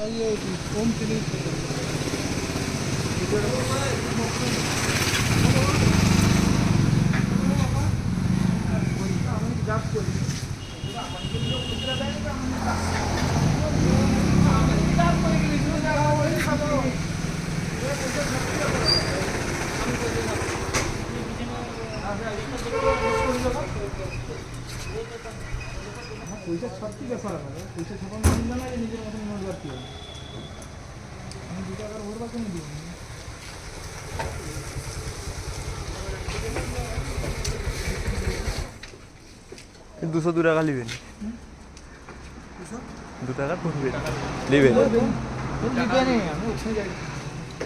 ओम clinic পয়সা ছাড়তে ব্যাপার পয়সা ছাপানো না না নিজের মতন মজবার কি আমি 2 টাকার ভরবা কেন দিব 202 টাকা নেবেন 2 টাকা করবেন নেবেন আমি ওখানে যাই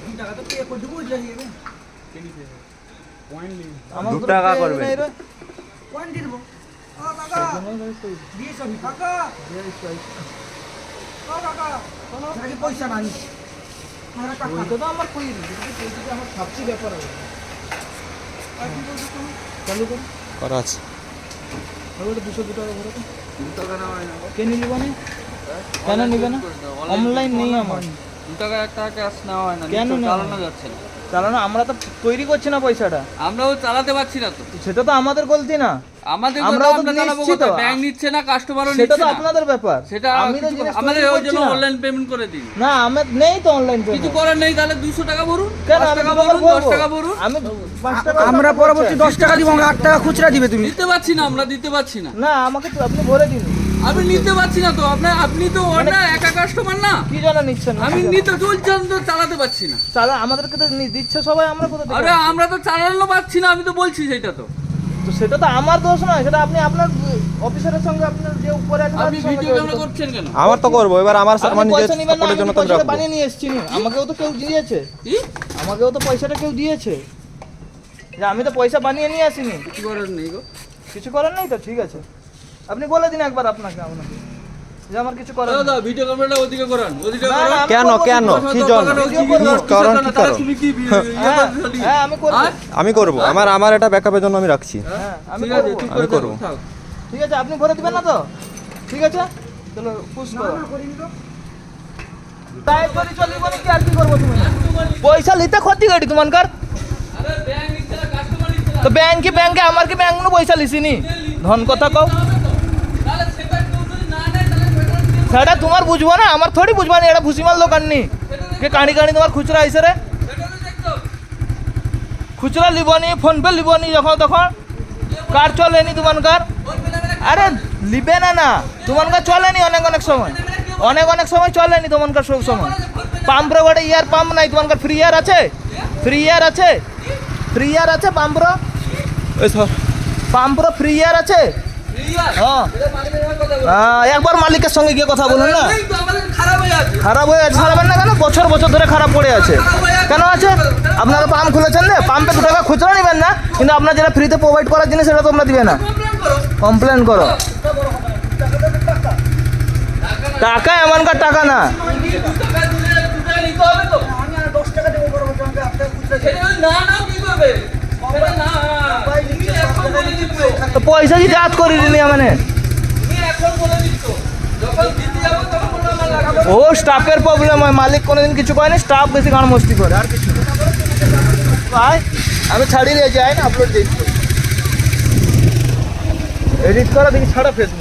2 টাকা তো পে করে দেবো যাইবে পয়েন্ট নেই 2 টাকা করবেন পয়েন্ট দিব ও কাকা দিয়েছ আমি কাকা ও কাকা শোনো নাকি পয়সা নাই আমার কাকা তো আমার কই পয়সা আমার সবচেয়ে ব্যাপার আছে আর কি বলছো তুমি চালু করো করা আছে ওটা 202 টাকা ভরো তো 2 টাকা না হয় না কেন নিবে না কেন নিবে না অনলাইন নেই আমার 2 টাকা 1 টাকা ক্যাশ নেওয়া হয় না কেন চালানো যাচ্ছে না চালানো আমরা তো তৈরি করছি না পয়সাটা আমরাও চালাতে পারছি না তো সেটা তো আমাদের গলতি না আমাদের আমরাও তো আমরা চালাবো নিশ্চিত কোথায় ব্যাংক নিচ্ছে না কাস্টমারও সেটা নিচ্ছে তো না আপনাদের ব্যাপার সেটা আমি তো জিনিস আমাদের তৈরি ওই করছি জন্য না। অনলাইন পেমেন্ট করে দিন না আমার নেই তো অনলাইন কিছু পেমেন্ট করার নেই তাহলে 200 টাকা ভরুন কেন 10 আমি টাকা 2 টাকা ভরুন 10 টাকা ভরবো? ভরুন আমি 5 টাকা আমরা পরবর্তী 10 টাকা দিব, আমরা 8 টাকা খুচরা দিবে তুমি। দিতে পারছি না আমরা দিতে পারছি না না আমাকে তো আপনি ভরে দিন আমি নিতে পারছি না তো আপনি তো না একা কাস্টমার না কি জানা নিচ্ছেন না? আমি নিতে চলছেন তো চালাতে পারছি না চালা আমাদেরকে তো দিচ্ছে সবাই আমরা কোথা থেকে আরে আমরা তো চালানো পারছি না আমি তো বলছি সেটা তো তো সেটা তো আমার দোষ নয় সেটা আপনি আপনার অফিসারের সঙ্গে আপনার যে উপরে আছে আপনি ভিডিও ক্যামেরা করছেন কেন আমার তো করবো এবার আমার আপনি আমার নিজের পয়সা নিবেন না, সাপোর্টের আমি জন্য তো পয়সাটা রাখবো বানিয়ে নিয়ে এসেছি নি। আমাকেও তো কেউ দিয়েছে কি আমাকেও তো পয়সাটা কেউ দিয়েছে যে আমি তো পয়সা বানিয়ে নিয়ে আসিনি কিছু করার নেই গো কিছু করার নেই তো ঠিক আছে আপনি বলে দিন একবার আপনাকে যে আমার কিছু করার নেই। দাদা ভিডিও ক্যামেরাটা ওদিকে করান ওদিকে না, করান না, আমি কেন করবো কেন কিন্তু। কি জন্য কারণ কি কারণ তুমি কি হ্যাঁ আমি করবো আমি করব আমার এটা ব্যাকআপের জন্য আমি রাখছি হ্যাঁ আমি ঠিক আছে করবো ঠিক আমি করে করবো। থাক ঠিক আছে আপনি ভরে দিবেন না তো ঠিক আছে চলো পুশ করো তাই করে চলিব না কি আর কি করবো তুমি পয়সা নিতে ক্ষতি গাড়ি তোমানকার আরে ব্যাংক নিচ্ছে না কাস্টমার নিচ্ছে না তো ব্যাংকে আমার কি ব্যাংক নো পয়সা লিসিনি ধন কথা কও তাহলে সেটা কেউ যদি না নেয় তাহলে পেমেন্ট সেটা তোমার বুঝবো না আমার থোড়ি বুঝবা না এটা ভুসিমাল দোকান নি যে কানি তোমার খুচরা আইসে রে দেখতো খুচরা লিবনি ফোন পে লিবনি যখন তখন কার চলেনি তোমানকার আরে লিবে না তোমানকার চলেনি অনেক সময় অনেক সময় চলেনি তোমানকার সব সময় পাম্পরে গোটে ইয়ার পাম্প নাই তোমানকার ফ্রি ইয়ার আছে পাম্পর ওই স্যার পাম্পর ফ্রি ইয়ার আছে রিয়াল হ্যাঁ এটা মালিকের সঙ্গে কথা বল একবার মালিকের সঙ্গে গিয়ে কথা বলুন না এই তো আমাদের খারাপ হয়ে আছে খারাপ হয়ে আছে খারাপ না কেন বছর ধরে খারাপ পড়ে আছে কেন আছে আপনারা পাম্প খুলেছেন না পাম্পে 2 টাকা খুচরা নেবেন না কিন্তু আপনার যেটা ফ্রিতে প্রোভাইড করার জিনিস সেটা তোমরা দিবে না কমপ্লেন করো কমপ্লেন করো টাকা এমনকার টাকা না 2 টাকা দিলে 2 টাকা নিতে হবে তো আমি আর 10 টাকা দেব পরবর্তী, আমি 8 টাকা খুচরা দিই। সেটা যদি না নাও কি করবে সেটা না তুমি এখন বলে দিচ্ছ তো পয়সা যদি আজ করে দিনি মানে তুমি এখন বলে দিচ্ছ যখন দিতে যাবো তখন বলবো আমার লাগাবো ও স্টাফের প্রবলেম হয় মালিক কোনোদিন কিছু করে না স্টাফ বেশি গান মস্তি করে আর কিছু না। ভাই আমি ছাড়িয়ে যাই না আপলোড দিই এডিট করা দেখি ছাড়া ফেসবুক